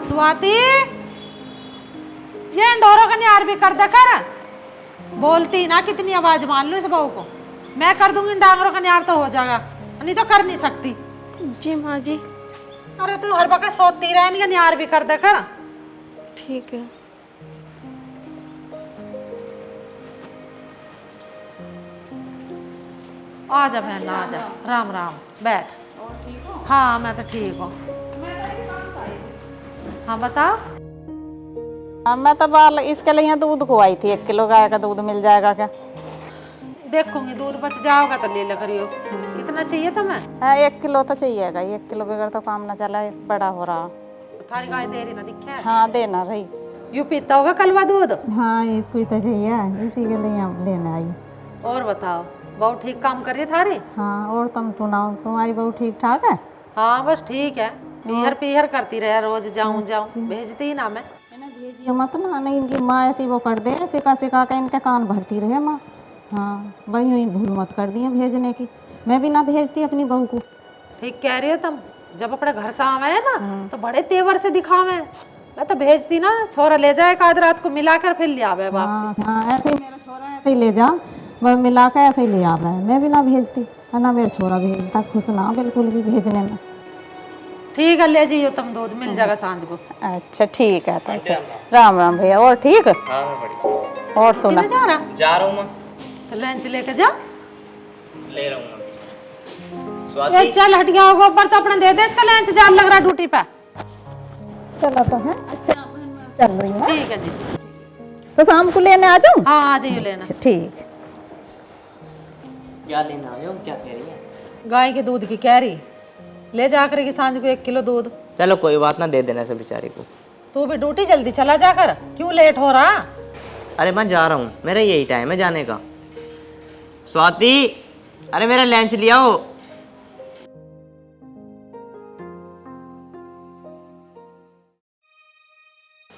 स्वाति, ये इंडोरों का निहार भी कर दे कर। बोलती ना कितनी आवाज मान लो इस बहू को। मैं कर दूंगी डांगरों का निहार तो हो जाएगा, नहीं तो कर नहीं सकती। जी माँ जी। अरे तू हर वक्त सोती रहे, इनका निहार भी कर दे कर। ठीक है। आ जा बहन, आ जा। राम राम, बैठ। हाँ मैं तो ठीक हूँ। हाँ बताओ। मैं तो बाल इसके लिए दूध को आई थी, 1 किलो गाय का दूध मिल जाएगा क्या? देखूंगी, दूध बच जाओगा तो ले ले करियो। कितना चाहिए तुम्हें? हाँ 1 किलो तो चाहिएगा, 1 किलो बगैर तो काम ना चला, बड़ा हो रहा। थारी गाय दे रही ना दिखे है? हाँ देना रही। यू पीता होगा कलवा दूध? हाँ इसको ही तो चाहिए, इसी के लिए लेना आई। और बताओ, बहू ठीक काम कर रही है थारी? हाँ और तुम सुनाओ, तुम्हारी बहू ठीक ठाक है? हाँ बस ठीक है, पीहर पीहर करती रहे, रोज जाऊं जाऊं भेजती ना मैं। भेजिए मत ना, नहीं इनकी माँ ऐसी वो कर दे, सिखा सिखा के इनके कान भरती रहे माँ। हाँ वही हुई भूल मत कर दिए भेजने की, मैं भी ना भेजती अपनी बहू को। ठीक कह रही हो तुम, जब अपने घर से आवे है ना तो बड़े तेवर से दिखावे। मैं तो भेजती ना, छोरा ले जाए आध रात को मिलाकर फिर ले आवे वापसी। हाँ ऐसे ही मेरा छोरा ऐसे ही ले जा, वह मिला के ऐसे ही ले आवे, मैं भी ना भेजती है ना, मेरा छोरा भेजता, खुश ना बिल्कुल भी भेजने में। ठीक है ले जाइयो तुम, दूध मिल जाएगा सांझ को। अच्छा ठीक है, तो अच्छा राम राम भैया। और ठीक? हाँ मैं बढ़िया। किधर और सुना? जा रहा? जा रहा हूँ मैं, तो लंच लेके जा। ले रहा हूँ मैं। ये चल हट गया होगा ऊपर, तो अपने दे दे इसका लंच, जान लग रहा ड्यूटी पे। चलो तो है। अच्छा चल रही हूँ। ठीक है जी। तो शाम को लेने आ जाऊँ? हाँ आ जाइयो लेना। ठीक। क्या लेना आए हो, क्या कह रही है? गाय के दूध की कह रही, ले जा करेगी सांझ को 1 किलो दूध। चलो कोई बात ना, दे देना से बेचारी को। तू भी ड्यूटी जल्दी चला जाकर, क्यों लेट हो रहा? अरे मैं जा रहा हूँ, मेरा यही टाइम है जाने का। स्वाति, अरे मेरा लंच ले आओ।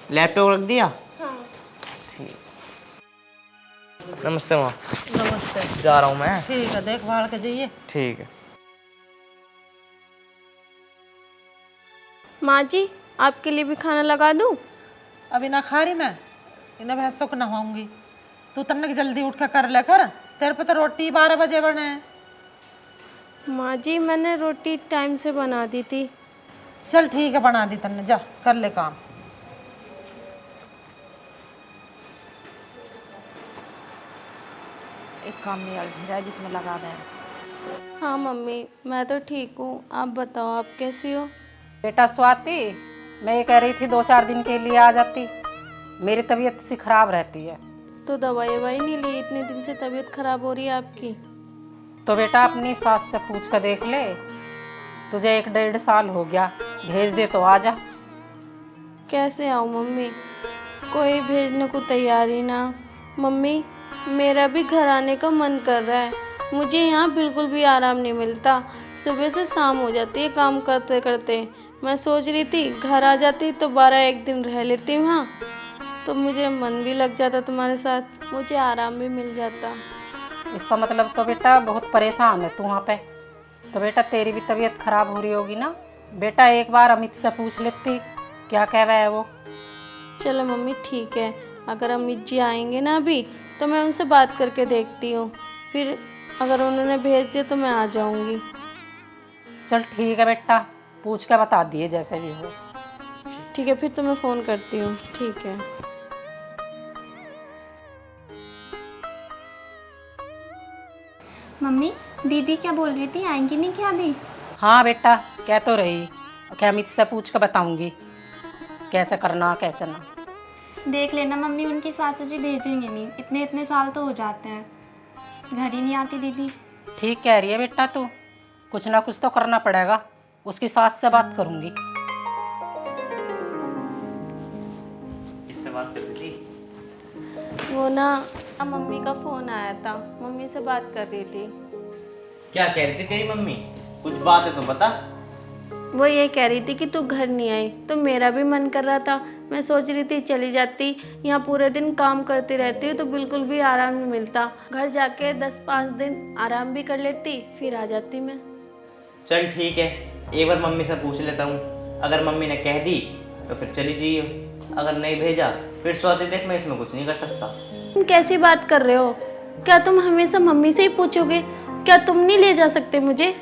लैपटॉप रख दिया? हाँ। ठीक। नमस्ते माँ। नमस्ते। जा रहा हूँ मैं। ठीक है, देख भाल के जाइए। ठीक है। माँ जी आपके लिए भी खाना लगा दूँ? अभी ना खा रही मैं, इन्हें भैंसों को नहाऊंगी। तू तन्नक जल्दी उठ के कर ले कर, तेरे पे तो रोटी 12 बजे बने हैं। माँ जी मैंने रोटी टाइम से बना दी थी। चल ठीक है, बना दी तन्ने, जा कर ले काम। एक काम में अलझेरा है जिसमें लगा दें। हाँ मम्मी मैं तो ठीक हूँ, आप बताओ आप कैसी हो? बेटा स्वाति, मैं ये कह रही थी 2-4 दिन के लिए आ जाती, मेरी तबीयत सी खराब रहती है। तो दवाई ववाई नहीं ली? इतने दिन से तबीयत खराब हो रही है आपकी। तो बेटा अपनी सास से पूछ कर देख ले, तुझे 1-1.5 साल हो गया, भेज दे तो आ जा। कैसे आऊँ मम्मी, कोई भेजने को तैयार ही ना। मम्मी मेरा भी घर आने का मन कर रहा है, मुझे यहाँ बिल्कुल भी आराम नहीं मिलता, सुबह से शाम हो जाती है काम करते करते। मैं सोच रही थी घर आ जाती तो 12-1 दिन रह लेती वहाँ, तो मुझे मन भी लग जाता तुम्हारे साथ, मुझे आराम भी मिल जाता। इसका मतलब तो बेटा बहुत परेशान है तू वहाँ पे। तो बेटा तेरी भी तबीयत खराब हो रही होगी ना। बेटा एक बार अमित से पूछ लेती क्या कह रहा है वो। चलो मम्मी ठीक है, अगर अमित जी आएंगे ना अभी तो मैं उनसे बात करके देखती हूँ, फिर अगर उन्होंने भेज दिया तो मैं आ जाऊँगी। चल ठीक है बेटा, पूछ के बता दिए जैसे भी हो। ठीक है फिर तो मैं फ़ोन करती हूँ। ठीक है। मम्मी दीदी क्या बोल रही थी, आएंगी नहीं क्या अभी? हाँ बेटा कह तो रही कि अमित से पूछ कर बताऊँगी कैसे करना कैसे ना। देख लेना मम्मी, उनकी सासू जी भेजेंगे नहीं, इतने इतने साल तो हो जाते हैं, घर ही नहीं आती दीदी। ठीक कह रही है बेटा तू, कुछ ना कुछ तो करना पड़ेगा, उसकी सास से बात करूँगी। किससे बात कर रही थी? वो ना मम्मी का फ़ोन आया था, मम्मी से बात कर रही थी। क्या कह रही थी तेरी मम्मी? कुछ बात है तो बता। वो ये कह रही थी कि तू घर नहीं आई, तो मेरा भी मन कर रहा था, मैं सोच रही थी चली जाती, यहाँ पूरे दिन काम करती रहती हूँ तो बिल्कुल भी आराम नहीं मिलता, घर जाके 10-5 दिन आराम भी कर लेती फिर आ जाती मैं। चल ठीक है, एक बार मम्मी से पूछ लेता हूँ, अगर मम्मी ने कह दी तो फिर चली जाइए, अगर नहीं भेजा फिर स्वाति देख मैं इसमें कुछ नहीं कर सकता। तुम कैसी बात कर रहे हो? क्या तुम हमेशा मम्मी से ही पूछोगे? क्या तुम नहीं ले जा सकते मुझे?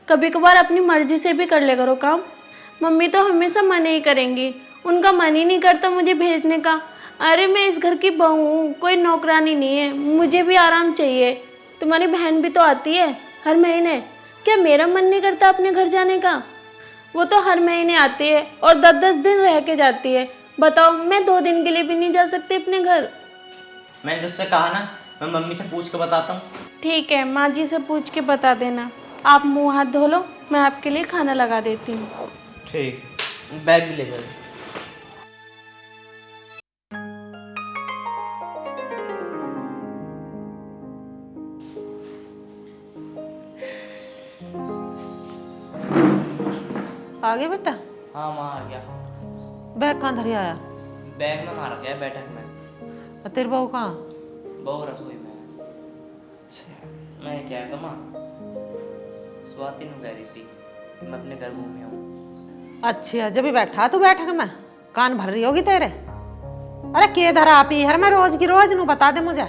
कभी कभार अपनी मर्जी से भी कर ले करो काम। मम्मी तो हमेशा मना ही करेंगी, उनका मन ही नहीं करता मुझे भेजने का। अरे मैं इस घर की बहू हूँ, कोई नौकरानी नहीं है, मुझे भी आराम चाहिए। तुम्हारी बहन भी तो आती है हर महीने, क्या मेरा मन नहीं करता अपने घर जाने का? वो तो हर महीने आती है और 10-10 दिन रह के जाती है। बताओ, मैं 2 दिन के लिए भी नहीं जा सकती अपने घर? मैंने तुझसे कहा ना, मैं मम्मी से पूछ के बताता हूँ। ठीक है, माँ जी से पूछ के बता देना। आप मुंह हाथ धो लो, मैं आपके लिए खाना लगा देती हूँ। ठीक, बैग भी ले जाओ। आ गए बेटा? हाँ माँ आ गया। बैग कहाँ धरी आया? बैग में मारा गया बैठक में। और तेरी बहू कहाँ? बहु रसोई में है। मैं क्या था माँ, स्वाति ने कह रही थी कि मैं अपने घर घूमे आऊँ। अच्छा, जब भी बैठा तू बैठक में, कान भर रही होगी तेरे। अरे के धरा आप ही हर मैं रोज की रोज नू बता दे मुझे।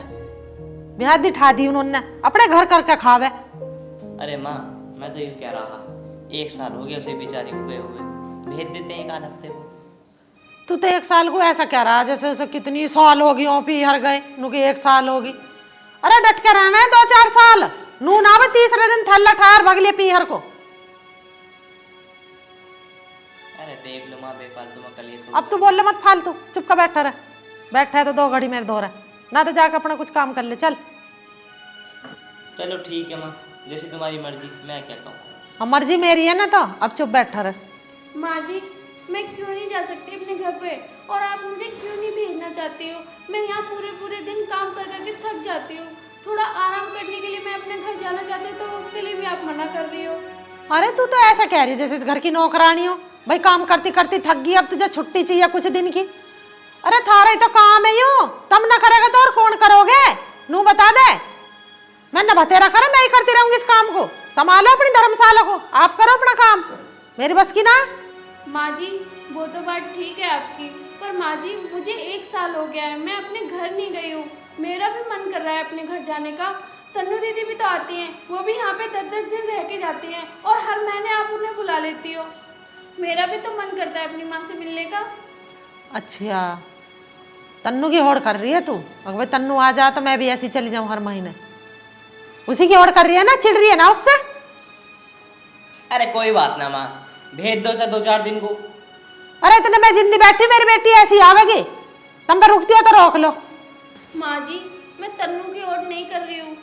ब्याह दिठा दी उन्होंने, अपने घर करके खावे। अरे माँ मैं तो यूँ कह रहा, 1 साल हो गया उसे बेचारी को गए हुए, भेज देते हैं 1 हफ्ते को। तू तो 1 साल को ऐसा कह रहा जैसे उसे कितनी साल होगी ओपी हर गए नू की 1 साल होगी। अरे डट के रहे मैं 2-4 साल नू ना बे, तीसरे दिन थल्ला ठार भगलिए पीहर को। अरे देख लो माँ, बेफालतू में कलेश हो अब तू बोल ले मत फालतू, चुप का बैठा रहे। बैठा है तो 2 घड़ी मेरे दो रहा, ना तो जाकर अपना कुछ काम कर ले चल। चलो ठीक है माँ, जैसी तुम्हारी मर्जी, मैं क्या कहूँ। अब मर्जी मेरी है ना, तो अब चुप बैठा रहे। माँ जी, मैं क्यों नहीं जा सकती अपने घर पे? और आप मुझे क्यों नहीं भेजना चाहती हो? मैं यहाँ पूरे दिन काम कर करके थक जाती हूँ। थोड़ा आराम करने के लिए मैं अपने घर जाना चाहती हूँ, तो उसके लिए भी आप मना कर रही हो। अरे तू तो ऐसा कह रही जैसे इस घर की नौकरानी हो। भाई काम करती करती थक गई, अब तुझे छुट्टी चाहिए कुछ दिन की। अरे थारा ही तो काम है यूं, तुम ना करेगा तो और कौन करोगे? नू बता दे, मैं न बतेरा करा, मैं ही करती रहूंगी इस काम को। संभालो अपनी धर्मशाला को, आप करो अपना काम, मेरी बस की ना। माँ जी, वो तो बात ठीक है आपकी, पर माँ जी मुझे 1 साल हो गया है, मैं अपने घर नहीं गई हूँ। मेरा भी मन कर रहा है अपने घर जाने का। तन्नू दीदी भी तो आती हैं, वो भी यहाँ पे 10-10 दिन रह के जाती हैं और हर महीने आप उन्हें बुला लेती हो। मेरा भी तो मन करता है अपनी माँ से मिलने का। अच्छा, तन्नू की होड़ कर रही है तू? अगर भाई तन्नू आ जा तो मैं भी ऐसी चली जाऊं हर महीने। उसी की होड़ कर रही है ना, चिढ़ रही है ना उससे। अरे कोई बात ना माँ, भेज दो 2-4 दिन को। अरे इतने मैं जिंदी बैठी, मेरी बेटी ऐसी आवेगी, तुम पर रुकती हो तो रोक लो। माँ जी, मैं तन्नू की ओर नहीं कर रही हूँ,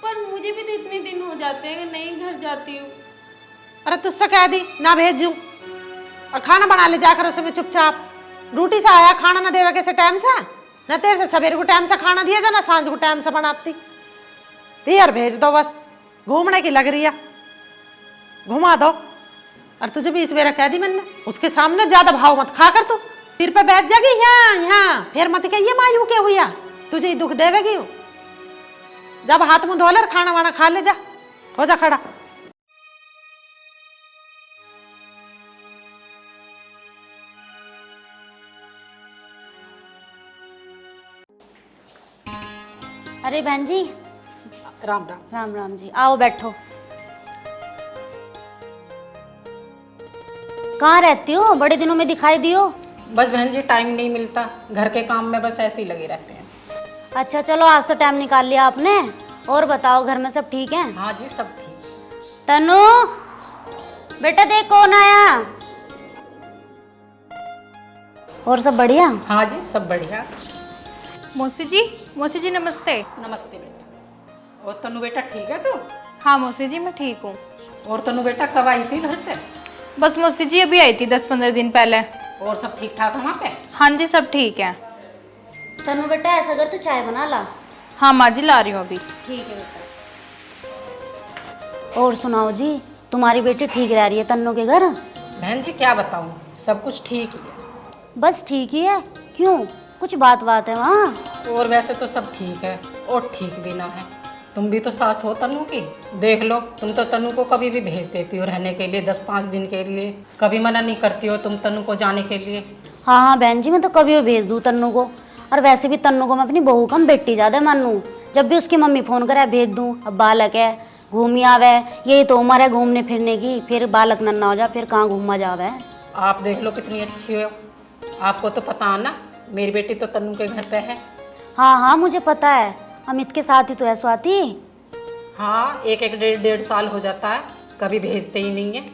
पर मुझे भी तो इतने दिन हो जाते हैं कि नहीं घर जाती हूँ। अरे तुझसे कह दी ना भेजूं, और खाना बना ले जाकर उसे में चुपचाप। ड्यूटी से आया, खाना ना देवे कैसे टाइम से? न तेरे से सवेरे को टाइम से खाना दिया जा, ना सांझ को टाइम से बनाती। यार भेज दो बस, घूमने की लग रही है, घुमा दो। और तुझे भी इस बेरा कह दी मैंने, उसके सामने ज्यादा भाव मत खा कर तू। फिर पे बैठ जागी यहाँ फिर मत कहिए मायू के हुआ, तुझे ही दुख देवेगी। जब हाथ मुंह धो ले, खाना वाना खा ले, जा हो जा खड़ा। अरे बहन जी, राम राम। राम राम जी, आओ बैठो। कहाँ रहती हो? बड़े दिनों में दिखाई दियो। बस बहन जी टाइम नहीं मिलता, घर के काम में बस ऐसे ही लगे रहते हैं। अच्छा चलो, आज तो टाइम निकाल लिया आपने। और बताओ, घर में सब ठीक है? हाँ जी सब ठीक। तनु बेटा देख कौन आया। और सब बढ़िया? हाँ जी सब बढ़िया। मौसी जी नमस्ते। नमस्ते बेटा। और तनु बेटा ठीक है तू? हाँ मौसी जी मैं ठीक हूँ। और तनु बेटा कब आई थी घर से? बस मौसी जी अभी आई थी 10-15 दिन पहले। और सब ठीक ठाक है वहाँ पे? हाँ जी सब ठीक है। तनु बेटा ऐसा कर, तू चाय बना ला। हाँ माँ जी ला रही हूँ अभी। ठीक है बेटा। और सुनाओ जी, तुम्हारी बेटी ठीक रह रही है तन्नू के घर? बहन जी क्या बताऊँ, सब कुछ ठीक ही है। बस ठीक ही है? क्यों, कुछ बात है वहाँ? और वैसे तो सब ठीक है, और ठीक भी ना है। तुम भी तो सास हो तनु की, देख लो तुम तो तनु को कभी भी भेज देती हो रहने के लिए 10-5 दिन के लिए, कभी मना नहीं करती हो तुम तनु को जाने के लिए। हाँ हाँ बहन जी, मैं तो कभी भी भेज दूँ तन्नू को। और वैसे भी तन्नू को मैं अपनी बहू कम बेटी ज़्यादा मानूँ। जब भी उसकी मम्मी फ़ोन करे भेज दूँ। अब बालक है, घूम ही आवे, यही तो उम्र है घूमने फिरने की। फिर बालक नन्ना हो जा, फिर कहाँ घूमा जावे। आप देख लो कितनी अच्छी हो। आपको तो पता है ना, मेरी बेटी तो तन्नू के घर पे है। हाँ हाँ मुझे पता है, अमित के साथ ही तो है स्वाति। हाँ, एक एक डेढ़ साल हो जाता है, कभी भेजते ही नहीं है।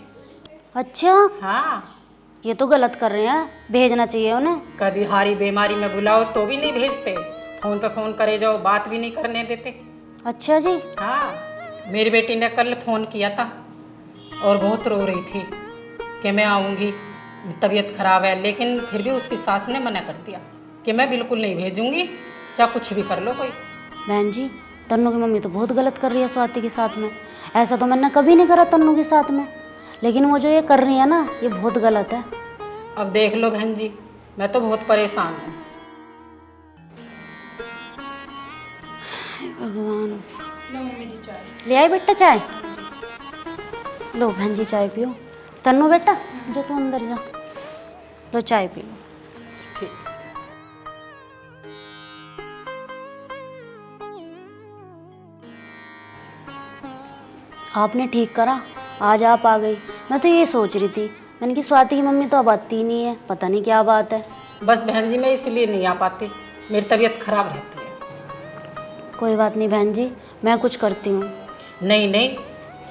अच्छा, हाँ, ये तो गलत कर रहे हैं, भेजना चाहिए उन्हें। कभी हारी बीमारी में बुलाओ तो भी नहीं भेजते, फोन पे फोन करे जाओ बात भी नहीं करने देते। अच्छा जी। हाँ, मेरी बेटी ने कल फोन किया था और बहुत रो रही थी कि मैं आऊँगी, तबीयत खराब है, लेकिन फिर भी उसकी सास ने मना कर दिया कि मैं बिल्कुल नहीं भेजूंगी, चाहे कुछ भी कर लो कोई। बहन जी, तन्नू की मम्मी तो बहुत गलत कर रही है स्वाति के साथ में। ऐसा तो मैंने कभी नहीं करा तन्नू के साथ में, लेकिन वो जो ये कर रही है ना, ये बहुत गलत है। अब देख लो बहन जी, मैं तो बहुत परेशान हूँ। भगवान, ले आई बेटा चाय। लो बहन जी चाय पियो। तन्नू बेटा जा तू अंदर जा, लो चाय पी लो। ठीक। आपने ठीक करा, आज आप आ गई। मैं तो ये सोच रही थी, मैंने कि स्वाति की मम्मी तो अब आती ही नहीं है, पता नहीं क्या बात है। बस बहन जी मैं इसलिए नहीं आ पाती, मेरी तबीयत खराब रहती है। कोई बात नहीं बहन जी, मैं कुछ करती हूँ। नहीं नहीं,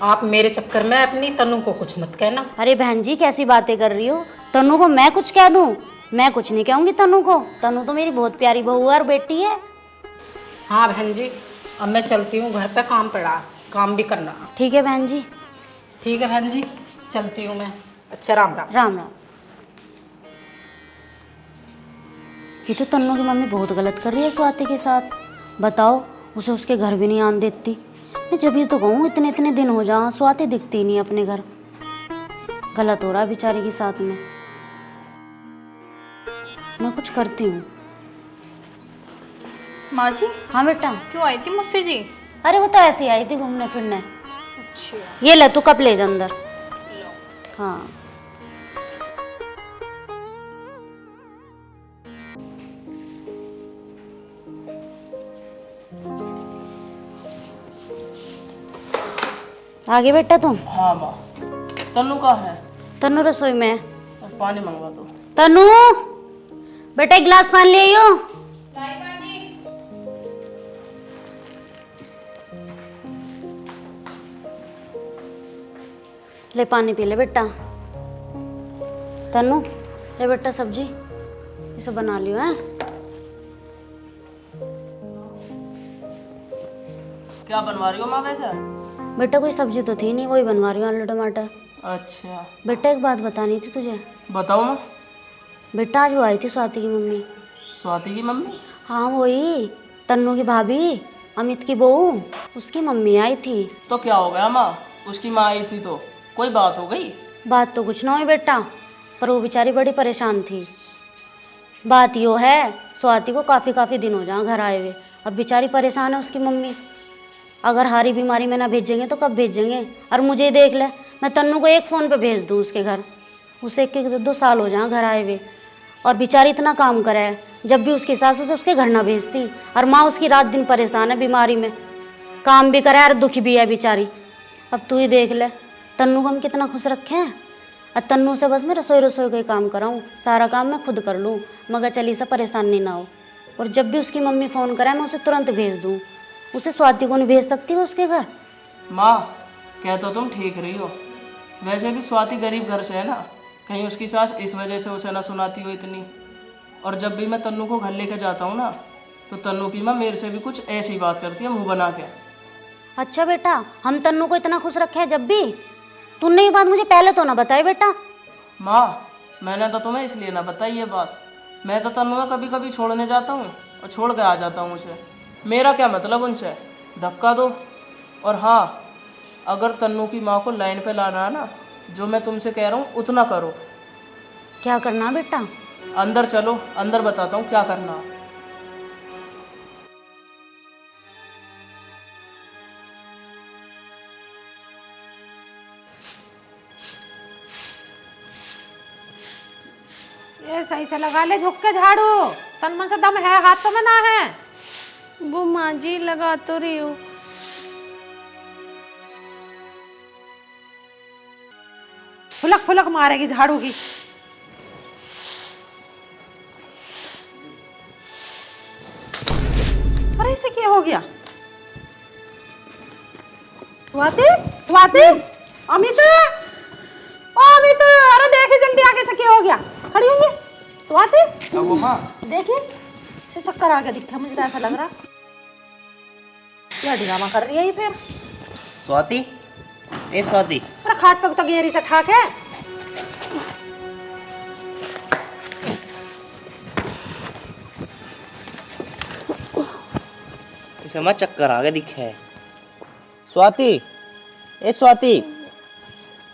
आप मेरे चक्कर में अपनी तनु को कुछ मत कहना। अरे बहन जी कैसी बातें कर रही हो, तनु को मैं कुछ कह दूँ? मैं कुछ नहीं कहूँगी तनु को, तनु तो मेरी बहुत प्यारी बहू है और बेटी है। हाँ बहन जी, अब मैं चलती हूँ, घर पे काम पड़ा, काम भी करना। ठीक है बहन जी। ठीक है बहन जी, चलती हूँ मैं। अच्छा, राम राम। राम राम। ये तो तन्नू की मम्मी बहुत गलत कर रही है स्वाति के साथ। बताओ, उसे उसके घर भी नहीं आने देती। मैं जब ये तो कहूँ, इतने इतने दिन हो जा, स्वाति दिखती ही नहीं अपने घर। गलत हो रहा है बेचारी के साथ में। मैं कुछ करती हूँ। माँ जी, हाँ बेटा। क्यों आई थी मुझसे जी? अरे वो तो ऐसे ही आई थी घूमने फिरने। अच्छा, ये ले तू कप ले जा अंदर। हाँ आगे बेटा तुम। हाँ माँ। तन्नू कहाँ है? तन्नू रसोई में है। पानी मंगवा दो। तन्नू बेटा एक गिलास पानी ले आइयो। ले पानी पी ले बेटा। तन्नू ले बेटा सब्जी, इसे बना लियो है। क्या बनवा रही हो माँ वैसे? बेटा कोई सब्जी तो थी नहीं, वही बनवा रही हूँ आलू टमाटर। अच्छा, बेटा एक बात बतानी थी तुझे। बताओ माँ। बेटा आज वो आई थी स्वाति की मम्मी। स्वाति की मम्मी? हाँ वही, तन्नू की भाभी, अमित की बहू, उसकी मम्मी आई थी। तो क्या हो गया माँ? उसकी माँ आई थी तो कोई बात हो गई? बात तो कुछ ना हुई बेटा, पर वो बेचारी बड़ी परेशान थी। बात यो है, स्वाति को काफ़ी दिन हो जाए घर आए हुए, और बेचारी परेशान है उसकी मम्मी। अगर हारी बीमारी में ना भेजेंगे तो कब भेजेंगे? और मुझे देख ले, मैं तन्नू को एक फ़ोन पे भेज दूँ उसके घर, उसे एक 2 साल हो जाए घर आए हुए, और बेचारी इतना काम करे है। जब भी उसकी सास उसे उसके घर ना भेजती, और माँ उसकी रात दिन परेशान है बीमारी में, काम भी करे और दुखी भी है बेचारी। अब तू ही देख ले, तन्नू को हम कितना खुश रखे हैं, और तन्नू से बस मैं रसोई का ही काम कराऊँ, सारा काम मैं खुद कर लूँ, मगर चली से परेशान नहीं ना हो। और जब भी उसकी मम्मी फ़ोन करे मैं उसे तुरंत भेज दूँ। उसे स्वाति को नहीं भेज सकती वो उसके घर? माँ कह तो तुम ठीक रही हो, वैसे भी स्वाति गरीब घर से है ना, कहीं उसकी सास इस वजह से उसे ना सुनाती हो इतनी। और जब भी मैं तन्नू को घर लेके जाता हूँ ना, तो तन्नू की माँ मेरे से भी कुछ ऐसी बात करती है मुंह बना के। अच्छा बेटा, हम तन्नू को इतना खुश रखे हैं जब भी, तूने ये बात मुझे पहले तो ना बताई बेटा। माँ मैंने तो तुम्हें इसलिए ना बताई ये बात, मैं तो तन्नू में कभी कभी छोड़ने जाता हूँ और छोड़ के आ जाता हूँ उसे। मेरा क्या मतलब उनसे, धक्का दो। और हाँ, अगर तन्नू की माँ को लाइन पे लाना है ना, जो मैं तुमसे कह रहा हूँ उतना करो। क्या करना बेटा? अंदर चलो, अंदर बताता हूँ क्या करना। ये सही से लगा ले झुक के झाड़ू, तन मन से दम है हाथों में ना है। वो माँ जी लगा तो रही हूँ। फुलक फुलक मारेगी झाड़ू की। अरे इसे क्या हो गया? स्वाति, स्वाति, अमित, ओ अमित, अरे देखिए जल्दी आगे से क्या हो गया? खड़ी हुई है स्वाति। वो माँ देखिए इसे चक्कर आ गया, दिखा मुझे तो ऐसा लग रहा। क्या ड्रामा कर रही है ये फिर? स्वाति, ए स्वाति, अरे खाट पे तो गेरी से ठाक है। इसे मत चक्कर आ गया दिखे है। स्वाति, ए स्वाति,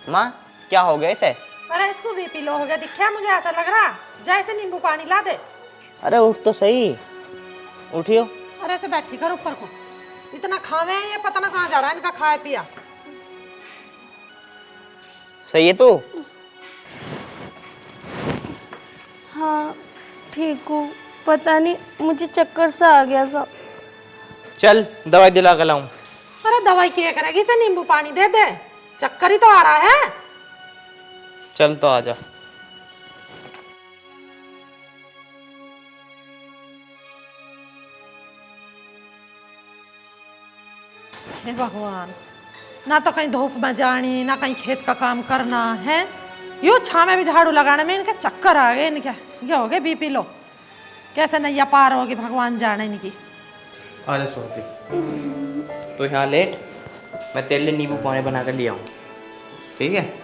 माँ क्या हो गया इसे? अरे इसको बीपी लो हो गया, दिखा मुझे ऐसा लग रहा। जैसे नींबू पानी ला दे। अरे उठ तो सही, उठियो। अरे ऐसे बैठी कर ऊपर को, इतना खावे हैं ये, पता ना कहाँ जा रहा है इनका खाया पिया। सही है तू? हाँ ठीक हूँ, पता नहीं मुझे चक्कर सा आ गया था। चल दवाई दिला कर लाऊं। अरे दवाई क्या करेगी, इसे नींबू पानी दे दे, चक्कर ही तो आ रहा है। चल तो आजा। हे भगवान, ना तो कहीं धूप में जानी, ना कहीं खेत का काम करना है। यूं छाव में भी झाड़ू लगाने में इनके चक्कर आ गए। इनके क्या हो गए बीपी लो, कैसे नैया पार होगी भगवान जाने इनकी। आजा स्वाति, तो यहाँ लेट, मैं तेरे लिए नींबू पानी बना कर लिया हूँ, ठीक है?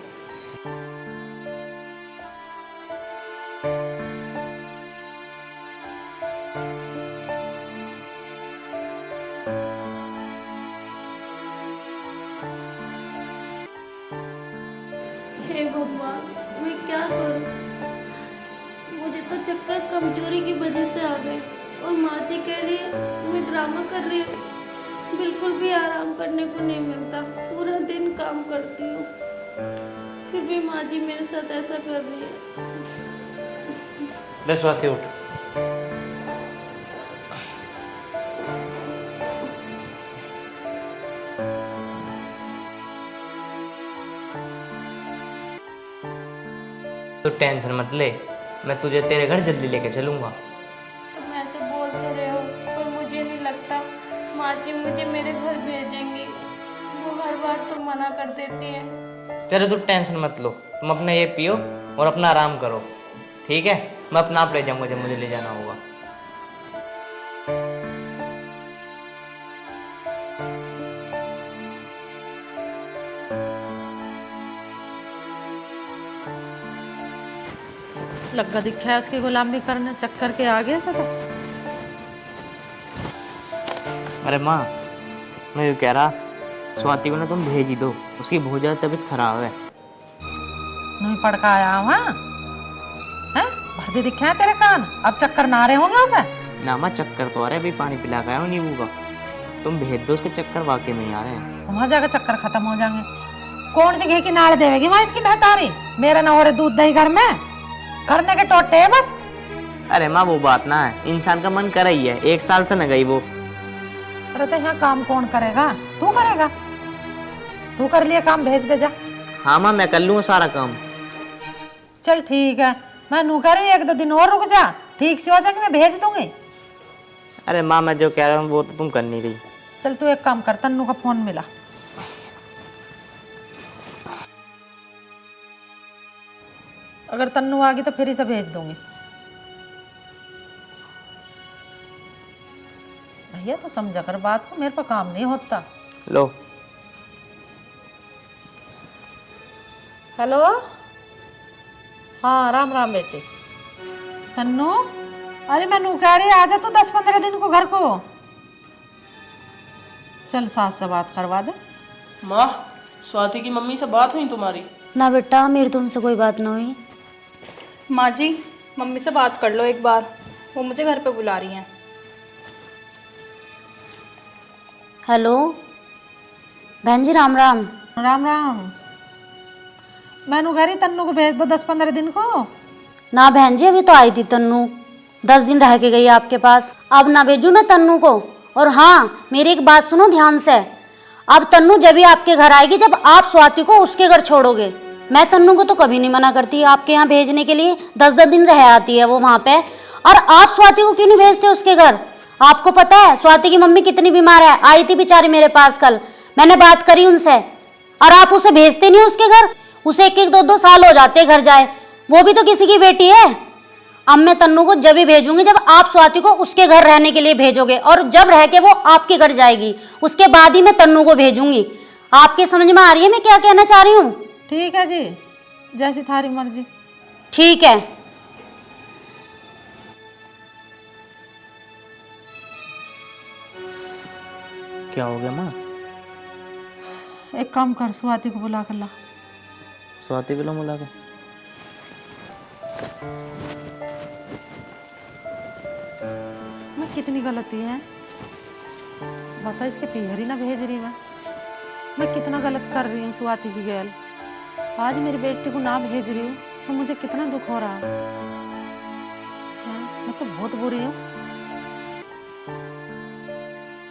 हे भगवान, मैं क्या करूं? मुझे तो चक्कर कमजोरी की वजह से आ गए और माँ जी कह रही है मैं ड्रामा कर रही हूँ। बिल्कुल भी आराम करने को नहीं मिलता, पूरा दिन काम करती हूँ, फिर भी माँ जी मेरे साथ ऐसा कर रही है। ले स्वाति उठ। तो टेंशन मत ले, मैं तुझे तेरे घर जल्दी लेके चलूंगा। तुम ऐसे बोल तो रहे हो, पर मुझे नहीं लगता माँ जी मुझे मेरे घर भेजेंगी। वो हर बार तो मना कर देती है। चलो तू टेंशन मत लो, तुम अपना ये पियो और अपना आराम करो, ठीक है? मैं अपना आप ले जाऊंगा जब मुझे ले जाना होगा। लग्गा दिखा है उसकी गुलामी करने, चक्कर के आगे से तो। अरे माँ, मैं यूँ कह रहा, स्वाति को ना तुम भेज ही दो, उसकी बहुत ज़्यादा तबीयत खराब है। नहीं पड़का आया वहाँ हैं, भरती दिखे हैं तेरे कान, अब चक्कर ना आ रहे होंगे उसे? ना माँ चक्कर तो आ रहे, अभी पानी पिला के आया हूँ नींबू का। तुम भेज दो, उसके चक्कर वाकई में ही आ रहे हैं। वहाँ जाकर चक्कर खत्म हो जाएंगे। कौन सी घी की नाड़ देवेगी वहाँ इसकी बहतारी? मेरा ना हो रहे दूध दही घर में, करने के टोटे है बस। अरे माँ वो बात ना है, इंसान का मन कर ही है, 1 साल से न गई वो। अरे तो यहाँ काम कौन करेगा? तू करेगा? तू कर लिया काम, भेज दे जा। हाँ माँ मैं कर लूँगा सारा काम। चल ठीक है, मैं नू कह रही हूँ 1-2 दिन और रुक जा, ठीक से हो जाएगी, मैं भेज दूंगी। अरे माँ मैं जो कह रहा हूँ वो तो तुम कर नहीं रही। चल तू एक काम कर, तन्नू का फोन मिला, अगर तन्नू आ गई तो फिर इसे भेज दूंगी। भैया तो समझा कर बात को, मेरे पर काम नहीं होता। लो। हेलो, हाँ राम राम बेटे। तन्नू, अरे मैं नू कह रही आजा तू 10-15 दिन को घर को। चल सास से बात करवा दे। माँ, स्वाति की मम्मी से बात हुई तुम्हारी? ना बेटा, मेरी तुमसे कोई बात ना हुई। माँ जी, मम्मी से बात कर लो एक बार, वो मुझे घर पे बुला रही हैं। हेलो बहन जी, राम राम। राम राम। मैं नू कह रही तन्नू को भेज दो 10-15 दिन को। ना बहन जी, अभी तो आई थी तन्नू, 10 दिन रह के गई आपके पास। अब ना भेजूं मैं तन्नू को। और हाँ, मेरी एक बात सुनो ध्यान से, अब तन्नू जब भी आपके घर आएगी जब आप स्वाति को उसके घर छोड़ोगे। मैं तन्नू को तो कभी नहीं मना करती आपके यहाँ भेजने के लिए, 10-10 दिन रह आती है वो वहाँ पे। और आप स्वाति को क्यों नहीं भेजते उसके घर? आपको पता है स्वाति की मम्मी कितनी बीमार है, आई थी बेचारी मेरे पास कल, मैंने बात करी उनसे। और आप उसे भेजते नहीं उसके घर, उसे 1-1, 2-2 साल हो जाते घर जाए, वो भी तो किसी की बेटी है। अब मैं तन्नू को जब भी भेजूंगी जब आप स्वाति को उसके घर रहने के लिए भेजोगे, और जब रह के वो आपके घर जाएगी उसके बाद ही मैं तन्नू को भेजूंगी। आपके समझ में आ रही है मैं क्या कहना चाह रही हूँ? ठीक है जी, जैसी थारी मर्जी। ठीक है। क्या हो गया माँ? एक काम कर, स्वाति को बुला कर ला। स्वाति को बुला के? मैं कितनी गलती है बता, इसके पिहरी ना भेज रही मैं कितना गलत कर रही हूँ स्वाति की गैल। आज मेरी बेटी को ना भेज रही हूँ तो मुझे कितना दुख हो रहा है। मैं तो बहुत बुरी हूँ।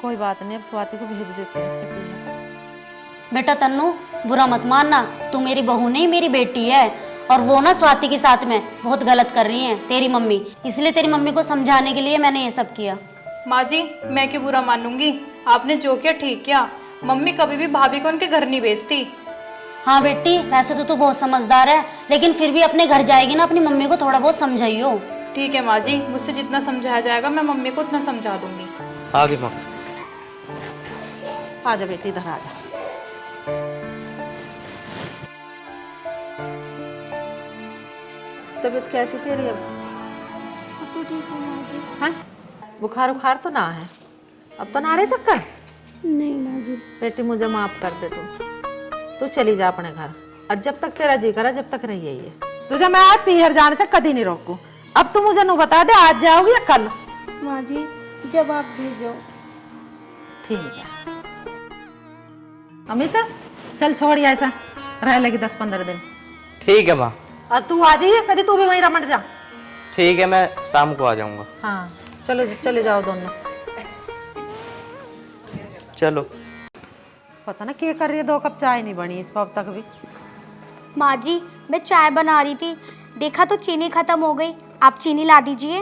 कोई बात नहीं, अब स्वाति को भेज देते हैं उसके पिहर। बेटा तन्नू, बुरा मत मानना, तू मेरी बहू नहीं मेरी बेटी है। और वो ना स्वाति के साथ में बहुत गलत कर रही है तेरी मम्मी, इसलिए तेरी मम्मी को समझाने के लिए मैंने ये सब किया। माँ जी, मैं क्यों बुरा मानूंगी, आपने जो किया ठीक किया। मम्मी कभी भी भाभी को उनके घर नहीं भेजती। हाँ बेटी, वैसे तो तू बहुत समझदार है, लेकिन फिर भी अपने घर जाएगी ना अपनी मम्मी को थोड़ा बहुत समझाइयो। ठीक है माँ जी, मुझसे जितना समझाया जाएगा मैं मम्मी को उतना समझा दूंगी। आगे माँ। आजा बेटी, इधर आजा। तबीयत कैसी तेरी अब? तो ठीक है माँ जी। हाँ, बुखार उखार तो ना है अब? तो ना रहे चक्कर? नहीं माँ जी। बेटी मुझे माफ कर दे, तू चली जा अपने घर, और जब तक तेरा जी करा जब तक रही है। तुझे मैं आज पीहर जाने से कभी नहीं रोकू। अब तू मुझे नू बता दे, आज जाओगी या कल? माँ जी, जब आप भेजो। ठीक है अमित, चल छोड़ ऐसा, रह लगी 10-15 दिन। ठीक है माँ। और तू आ जाइए कभी, तू भी वहीं रमट जा। ठीक है, मैं शाम को आ जाऊंगा। हाँ चलो, चले जाओ दोनों। चलो। पता ना क्या कर रही है, 2 कप चाय नहीं बनी इस अब तक भी। माँ जी, मैं चाय बना रही थी, देखा तो चीनी खत्म हो गई, आप चीनी ला दीजिए।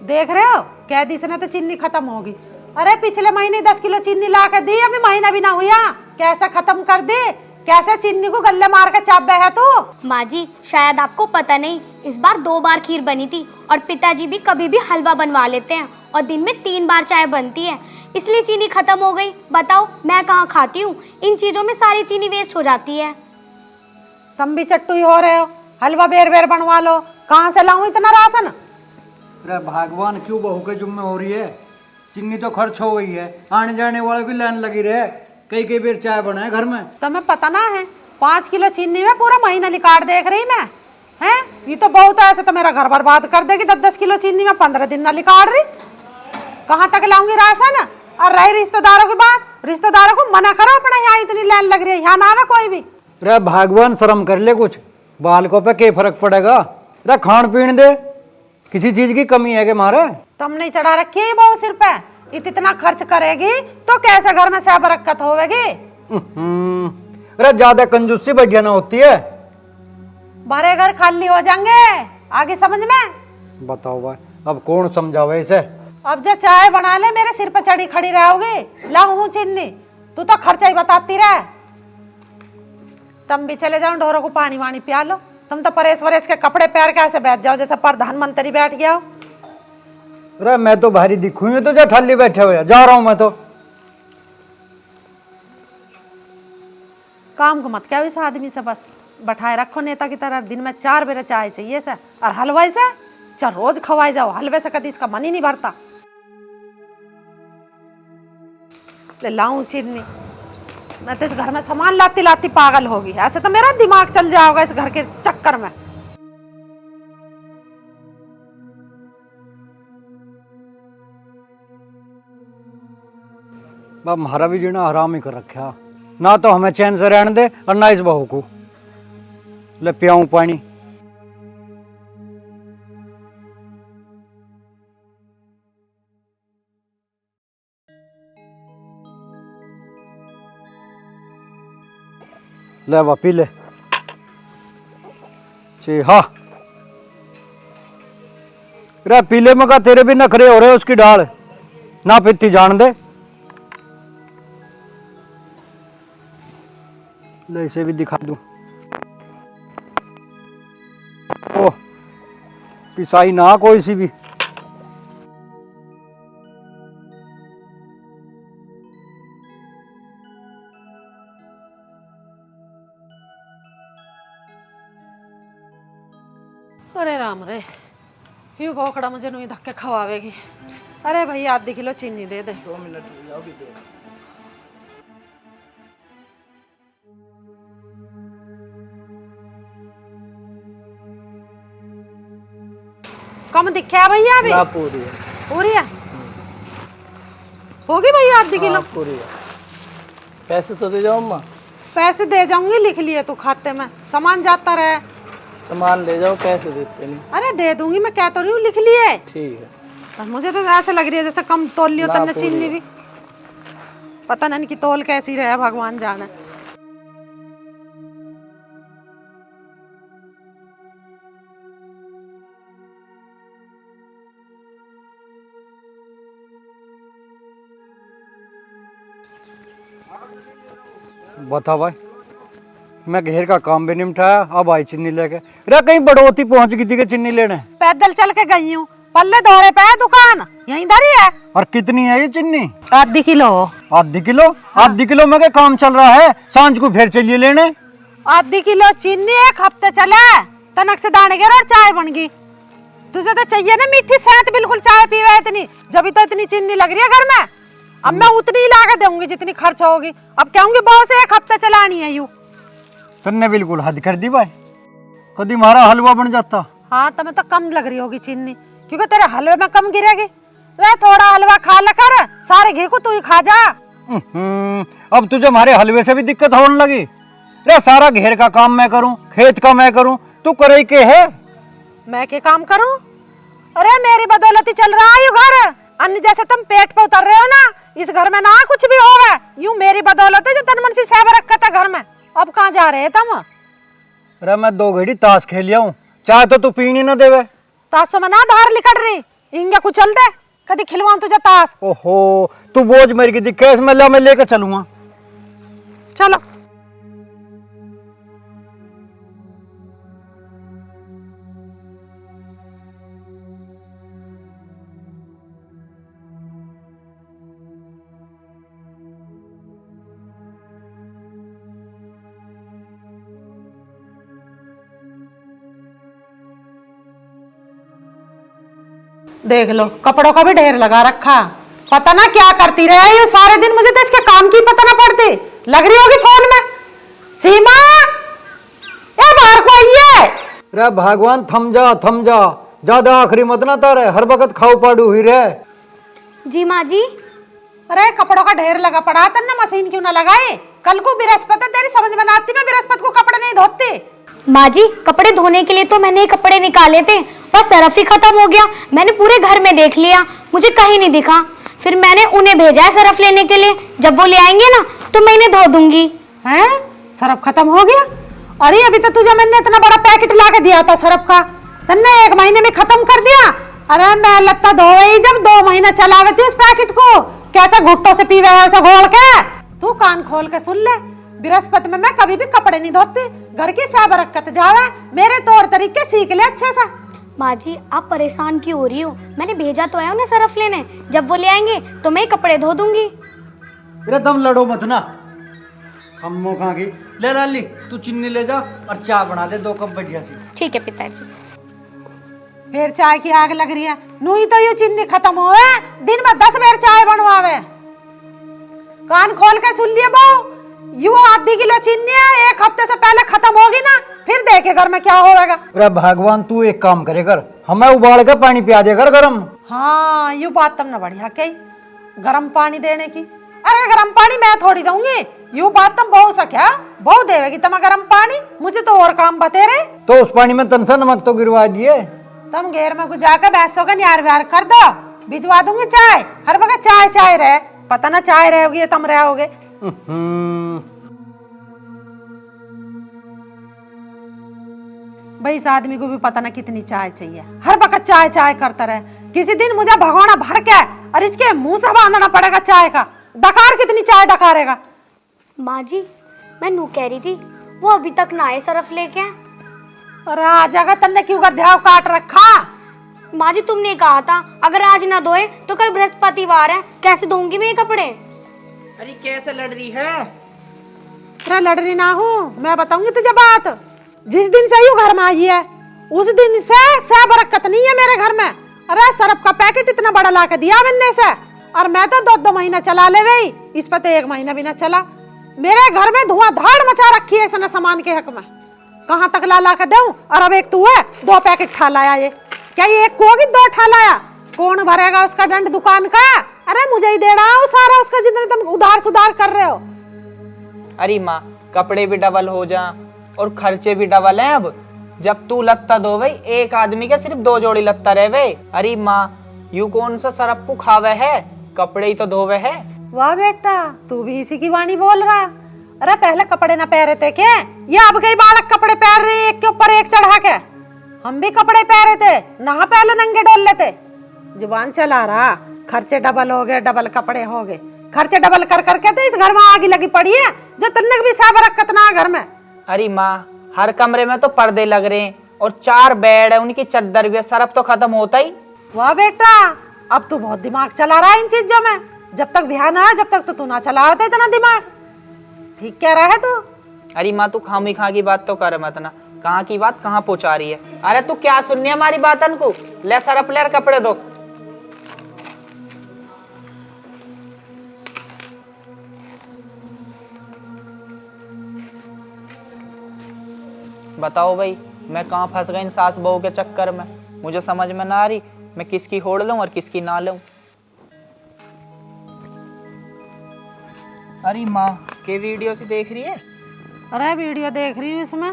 देख रहे हो, कह दी से ना तो चीनी खत्म होगी। अरे पिछले महीने 10 किलो चीनी ला के दी, अभी महीना भी ना हुआ, कैसे खत्म कर दे? कैसे चीनी को गले मार के चाप है तू? माँ जी, शायद आपको पता नहीं, इस बार 2 बार खीर बनी थी, और पिताजी भी कभी भी हलवा बनवा लेते हैं, और दिन में 3 बार चाय बनती है, इसलिए चीनी खत्म हो गई। बताओ मैं कहाँ खाती हूँ, इन चीजों में सारी चीनी वेस्ट हो जाती है। तुम भी चट्टू ही हो रहे हो, हलवा बेर बेर बनवा लो, कहाँ से लाऊं इतना राशन? अरे भगवान, क्यों बहू के जुम्मे हो रही है? चीनी तो खर्च हो गई है, आने जाने वाले की लाइन लगी रहे, कई कई बेर चाय बनाए घर में। तुम्हें पता ना है, 5 किलो चीनी में पूरा महीना निकाल देख रही मैं हैं? ये तो बहुत है, ऐसे तो मेरा घर बर्बाद कर देगी। 10-10 किलो चीनी में 15 दिन ना निकाल रही, कहाँ तक लाऊंगी राशन? और रही रिश्तेदारों की बात, रिश्तेदारों को मना करो अपने यहाँ इतनी लाइन लग रही है, यहाँ ना आवे कोई भी। अरे भगवान, शर्म कर ले कुछ, बालकों पे क्या फर्क पड़ेगा? अरे खान पीन दे, किसी चीज की कमी है कि मारे? तुमने चढ़ा रखी है बहु सिर पे, इतना खर्च करेगी तो कैसे घर में से बरकत होगी? अरे ज्यादा कंजूसी बढ़िया ना होती है, भरे घर खाली हो जाएंगे, आगे समझ में। बताओ भाई, अब कौन समझावे इसे? अब जो चाय बना ले मेरे सिर पे चढ़ी खड़ी रहोगी, लाऊं हूँ चीनी, तू तो खर्चा ही बताती रहे। तुम भी चले जाओ, ढोरों को पानी वानी पिया लो। तुम तो परेश वरेश के कपड़े पहन के ऐसे बैठ जाओ जैसे प्रधानमंत्री बैठ गया हो। अरे मैं तो भारी दिखूं ही, तो जा ठल्ली बैठे हुए, जा रहा हूं मैं तो। काम को मत क्या इस आदमी से, बस बैठाए रखो नेता की तरह। दिन में 4 बेर चाय चाहिए से, और हलवाई से चल रोज खवाई जाओ, हलवे से कभी इसका मन ही नहीं भरता। ले लाऊं चीनी, मैं तो इस घर में सामान लाती लाती पागल होगी, ऐसे तो मेरा दिमाग चल जाएगा इस घर के चक्कर में। बाप हमारा भी जीना हराम ही कर रखा, ना तो हमें चैन से रहने दे और ना इस बहू को। ले पियाऊं पानी। ले वा पी ले। हाँ रे पीले में का तेरे भी नखरे हो रहे उसकी डाल ना पीती जान दे। ले इसे भी दिखा दूं। ओ पिसाई ना कोई सी भी। अरे राम रे, यू भोकड़ा मुझे नहीं धक्के खवावेगी। अरे भैया आधी किलो चीनी दे दे। 2 मिनट रुक जाओ भी दे। कम दिखे भैया अभी? ना पूरी है। पूरी है? होगी भैया आधी किलो? हाँ, पूरी है। पैसे तो दे जाओ अम्मा। पैसे दे जाऊंगी, लिख लिए तू खाते में, सामान जाता रहे। सामान ले जाओ, पैसे देते नहीं। अरे दे दूंगी, मैं कह तो रही हूँ लिख लिए। ठीक है। पर मुझे तो ऐसे लग रही है जैसे कम तोल लियो तन्ने चीनी भी। पता नहीं कि तोल कैसी रहे, भगवान जाने। बता भाई, मैं घेर का काम भी निपटाया, अब आई चीनी लेके। रे कहीं बड़ोती पहुंच गई थी कि चीनी लेने? पैदल चल के गई हूँ, पल्ले दौरे पे है दुकान, यहीं इधर ही है। और कितनी है ये चीनी? आधी किलो। आधी किलो? आधी किलो में क्या काम चल रहा है? सांझ को फिर चलिए लेने। आधी किलो चीनी 1 हफ्ते चले, तनक से दाने गिरे और चाय बन गई। तुझे तो चाहिए ना मीठी सेहत, बिल्कुल चाय पीवे इतनी, जब तो इतनी चीनी लग रही है घर में। अब मैं उतनी ही लाके दूंगी जितनी खर्च होगी। अब कहूंगी बहुत से 1 हफ्ते चलानी है यूं। तुमने बिल्कुल हद कर दी भाई, कभी हमारा हलवा बन जाता। हाँ तुम्हें तो कम लग रही होगी चीनी, क्योंकि तेरे हलवे में कम गिरेगी। रे थोड़ा हलवा खा लेकर सारे घी को तू ही खा जा। अब तुझे हमारे हलवे से भी दिक्कत होने लगी। रे सारा घेर का काम मैं करूं, खेत का मैं करूं, तू करे के है? मैं क्या काम करूं? अरे मेरी बदौलत ही चल रहा है यू घर। अन्य जैसे तुम पेट पे उतर रहे हो ना, इस घर में ना कुछ भी होगा, यूं मेरी बदौलत है जो तन मन से सेव रखा था घर में। अब कहाँ जा रहे तुम? अरे मैं 2 घड़ी ताश खेलिया हूँ, चाहे तो तू पीनी ना देवे। ताश में ना धार लिकड़ रही, इंगे कुछ चल दे, कदी खिलवाऊं तुझे ताश। ओहो, तू बोझ मेरी की दिक्कत, मैं लेके चलूंगा। चलो। देख लो कपड़ों का भी ढेर लगा रखा, पता ना क्या करती रहे ये सारे दिन। मुझे तो इसके काम की पता ना पड़ती, लग रही होगी फोन में। सीमा, ये बाहर को आइए। रे भगवान थम जा, ज्यादा आखिरी मत ना तारे, हर वक्त खाओ पाड़ू हुई रे। जी माँ जी। अरे कपड़ों का ढेर लगा पड़ा, तन्ने मशीन क्यों ना लगाए? कल को बृहस्पति, तेरी समझ में ना आती, मैं बृहस्पति को कपड़े नहीं धोती। माँ जी कपड़े धोने के लिए तो मैंने कपड़े निकाले थे, बस सरफ ही खत्म हो गया। मैंने पूरे घर में देख लिया, मुझे कहीं नहीं दिखा। फिर मैंने उन्हें भेजा है सरफ लेने के लिए, जब वो ले आएंगे ना तो मैं इन्हें धो दूंगी। हैं? सरफ खत्म हो गया? अरे अभी तो तुझे मैंने इतना बड़ा पैकेट ला के दिया था सरफ का, तन्ने 1 महीने में खत्म कर दिया। अरे मैं लगता धोई जब 2 महीना चलावे थी उस पैकेट को, कैसा घुट्टों से पीवे ऐसा घोल के। तू कान खोल के सुन ले, बृहस्पति में मैं कभी भी कपड़े नहीं धोती, घर की सब रखत जावे, मेरे तौर तरीके सीख ले अच्छे से। माँ जी आप परेशान क्यों हो रही हो? मैंने भेजा तो है उन्हें सरफ लेने, जब वो ले आएंगे तो मैं कपड़े धो दूंगी। रे दम लड़ो मत ना, हम मौका की ले लाली, तू चीनी ले जा और चाय बना दे 2 कप बढ़िया सी। ठीक है पिताजी। फिर चाय की आग लग रही है, नूई तो यू चीनी खत्म हो, दिन में 10 बार चाय बनवावे। कान खोल के सुन लिए बहू, यू आधी किलो चीनी है, 1 हफ्ते से पहले खत्म होगी ना, फिर देखे घर में क्या होगा। अरे भगवान तू एक काम करे कर, हमें उबाल के पानी पिया दे कर गरम। हाँ यू बात तुमने बढ़िया कही, गरम पानी देने की। अरे गरम पानी मैं थोड़ी दूंगी, यू बात तुम बहु सख्या बहु देवेगी तुम्हें गरम पानी, मुझे तो और काम बतेरे। तो उस पानी में तनसा नमक तो गिरवा दिए। तुम घेर में गुजा के भैंसों का न्यार व्यार कर दो, भिजवा दूंगी चाय, हर वक्त चाय चाय रहे, पता ना चाय रहोगी तुम रहोगे। भाई इस आदमी को भी पता ना कितनी चाय चाहिए, हर वक्त चाय चाय करता रहे। किसी दिन मुझे भगोना भर के और इसके मुंह से बांधना पड़ेगा चाय का। डकार कितनी चाय डकारेगा। माँ जी, मैं नू कह रही थी वो अभी तक ना आए सरफ लेके। अरे आ जाएगा, तन्ने क्यों गध्याव काट रखा। माँ जी तुमने कहा था अगर आज ना धोए तो कल बृहस्पतिवार है, कैसे धोऊंगी मैं ये कपड़े। अरे कैसे लड़ रही है? अरे लड़ रही ना हूँ, मैं बताऊंगी तुझे बात। जिस दिन से यू घर में आई है उस दिन से बरकत नहीं है मेरे घर में। अरे सरफ का पैकेट इतना बड़ा ला के दिया मैंने से, और मैं तो 2-2 महीना चला ले गई, इस पर तो 1 महीना भी ना चला। मेरे घर में धुआंधार मचा रखी है इसने सामान के हक में। कहाँ तक ला के दूं, और अब एक तू है 2 पैकेट ठा लाया। ये क्या ये एक को 2 ठा लाया? कौन भरेगा उसका दंड दुकान का? अरे मुझे ही दे रहा हूँ सारा उसका, जितना तुम उधार सुधार कर रहे हो। अरे माँ, कपड़े भी डबल हो जा और खर्चे भी डबल हैं। अब जब तू लत्ता धो भाई, एक आदमी के सिर्फ 2 जोड़ी लत्ता रहे भाई। अरे माँ, यू कौन सा सरफ को खावे है, कपड़े ही तो धोवे है। वाह बेटा, तू भी इसी की वाणी बोल रहा। अरे पहले कपड़े ना पहरे थे क्या? ये अब कई बालक कपड़े पहन रहे एक के ऊपर एक चढ़ा के। हम भी कपड़े पहरे थे, नहा पहले नंगे डोल लेते। जुबान चला रहा, खर्चे डबल हो गए, डबल कपड़े हो गए। खर्चे डबल कर करके तो इस घर में आग लगी पड़ी है, जो तन्ने भी साबर रखत ना घर में। अरे माँ, हर कमरे में तो पर्दे लग रहे हैं और 4 बेड है, उनकी चद्दर भी है, सरफ तो खत्म होता ही। वाह बेटा, अब तू बहुत दिमाग चला रहा है इन चीजों में। जब तक ध्यान आया जब तक तो तू ना चला होता इतना दिमाग। ठीक कह रहा है तू। अरे माँ, तू खामी खा की बात तो कर मत ना, कहाँ की बात कहाँ पहुँचा रही है। अरे तू क्या सुननी है हमारी बातन को? ले सरफ ले और कपड़े धो। बताओ भाई, मैं कहाँ फंस गई इन सास बहू के चक्कर में। मुझे समझ में ना आ रही मैं किसकी होड़ लूं और किसकी ना लूं। अरे माँ, के वीडियो से देख रही है? अरे वीडियो देख रही हूँ, इसमें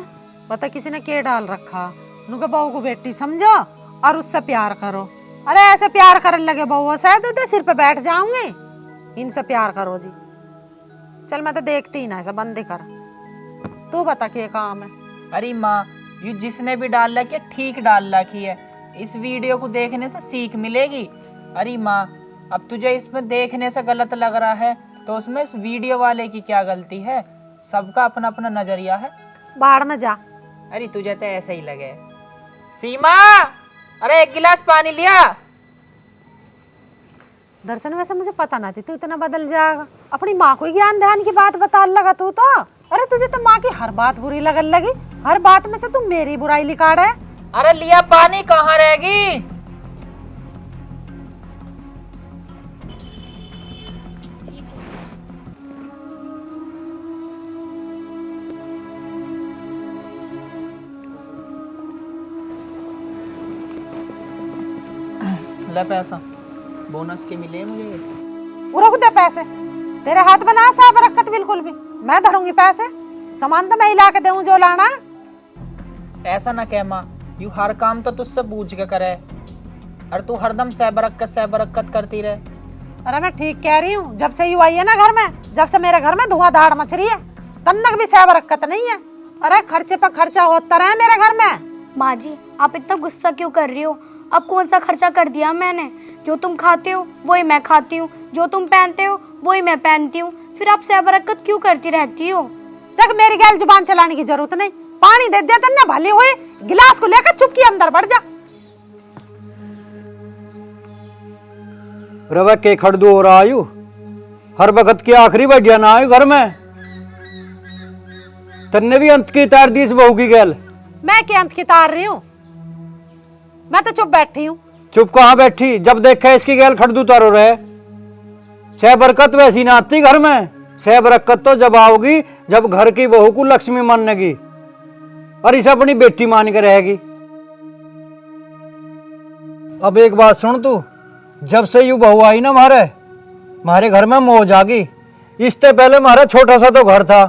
पता किसी ने क्या डाल रखा। नुके बहू को बेटी समझो और उससे प्यार करो। अरे ऐसे प्यार करने लगे बहू से तो सिर पे बैठ जाऊंगे। इनसे प्यार करो जी। चल मैं तो देखती ही ना, ऐसा बंद कर। तू बता क्या काम है। अरे माँ, ये जिसने भी डाल रखी है ठीक डाल रखी है। इस वीडियो को देखने से सीख मिलेगी। अरे माँ, अब तुझे इसमें देखने से गलत लग रहा है तो उसमें इस वीडियो वाले की क्या गलती है? सबका अपना अपना नजरिया है। बाहर में जा। अरे तुझे तो ऐसा ही लगे। सीमा, अरे 1 गिलास पानी लिया। दर्शन, वैसे मुझे पता ना थी तू इतना बदल जाएगा। अपनी माँ को ही ज्ञान ध्यान की बात बता लगा तू तो। अरे तुझे तो माँ की हर बात बुरी लगन लगी, हर बात में से तू मेरी बुराई निकाल है। अरे लिया पानी, कहाँ रहेगी? ले पैसा, बोनस के मिले मुझे। रख दे पैसे, तेरे हाथ में ना साहब रखत बिल्कुल भी। मैं धरूंगी पैसे, सामान तो मैं ही ला के दूं जो लाना। ऐसा ना कह माँ, यू हर काम तो तुझसे पूछ के करे और तू हरदम सहबरकत करती रहे। अरे मैं ठीक कह रही हूँ, जब से यू आई है ना घर में, जब से मेरे घर में धुआंधार मच रही है, तन्नक भी सहबरकत नहीं है। अरे खर्चे पर खर्चा होता रहा मेरे घर में। माँ जी आप इतना गुस्सा क्यों कर रही हो? अब कौन सा खर्चा कर दिया मैंने? जो तुम खाते हो वही मैं खाती हूँ, जो तुम पहनते हो वही मैं पहनती हूँ, फिर आप सहबरकत क्यों करती रहती हो? देख मेरी गैल जुबान चलाने की जरूरत नहीं। पानी दे दिया तन्ने भली हुई, गिलास को लेकर चुपकी अंदर बढ़ जा। रवा के खड़दू हो रहा आयु, हर वक्त की आखिरी बढ़िया ना आयु घर में। तन्ने भी अंत की तार दी इस बहू की गैल। मैं क्या अंत की तार रही हूँ? मैं तो चुप बैठी हूँ। चुप कहाँ बैठी? जब देखा इसकी गैल खड़दू तारो रहे। सह बरकत वैसी ना आती घर में। सह बरकत तो जब आओगी जब घर की बहू को लक्ष्मी मानेगी और इसे अपनी बेटी मान के रहेगी। अब एक बात सुन तू, जब से यू बहू आई ना मारे घर में मौज आ गई। इससे पहले हमारा छोटा सा तो घर था,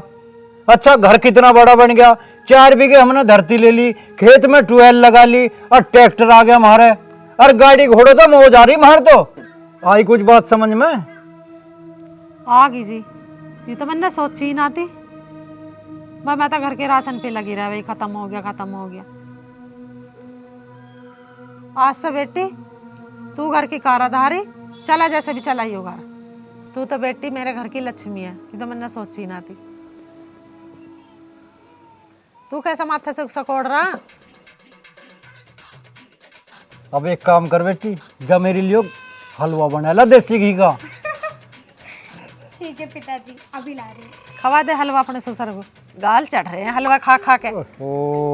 अच्छा घर कितना बड़ा बन गया। 4 बीघे हमने धरती ले ली, खेत में ट्यूबवेल लगा ली और ट्रैक्टर आ गया हमारे, और गाड़ी घोड़े तो मौज आ रही मार। तो आई कुछ बात समझ में? आ गई जी, ये तो मैंने सोची ही ना थी। मैं तो घर के राशन पे लगी रहा, भाई खत्म हो गया। आज से बेटी तू घर की काराधारी, चला जैसे भी चलाई हो घर। तू तो बेटी मेरे घर की लक्ष्मी है, ये तो मैंने सोची ना थी। तू कैसा माथे से सकोड़ रहा? अब एक काम कर बेटी, जब मेरे लिए हलवा बना ला देसी घी का। ठीक है पिताजी, अभी ला रही हूँ। खवा दे हलवा अपने ससुर को, गाल चढ़ रहे हैं हलवा खा खा के। ओ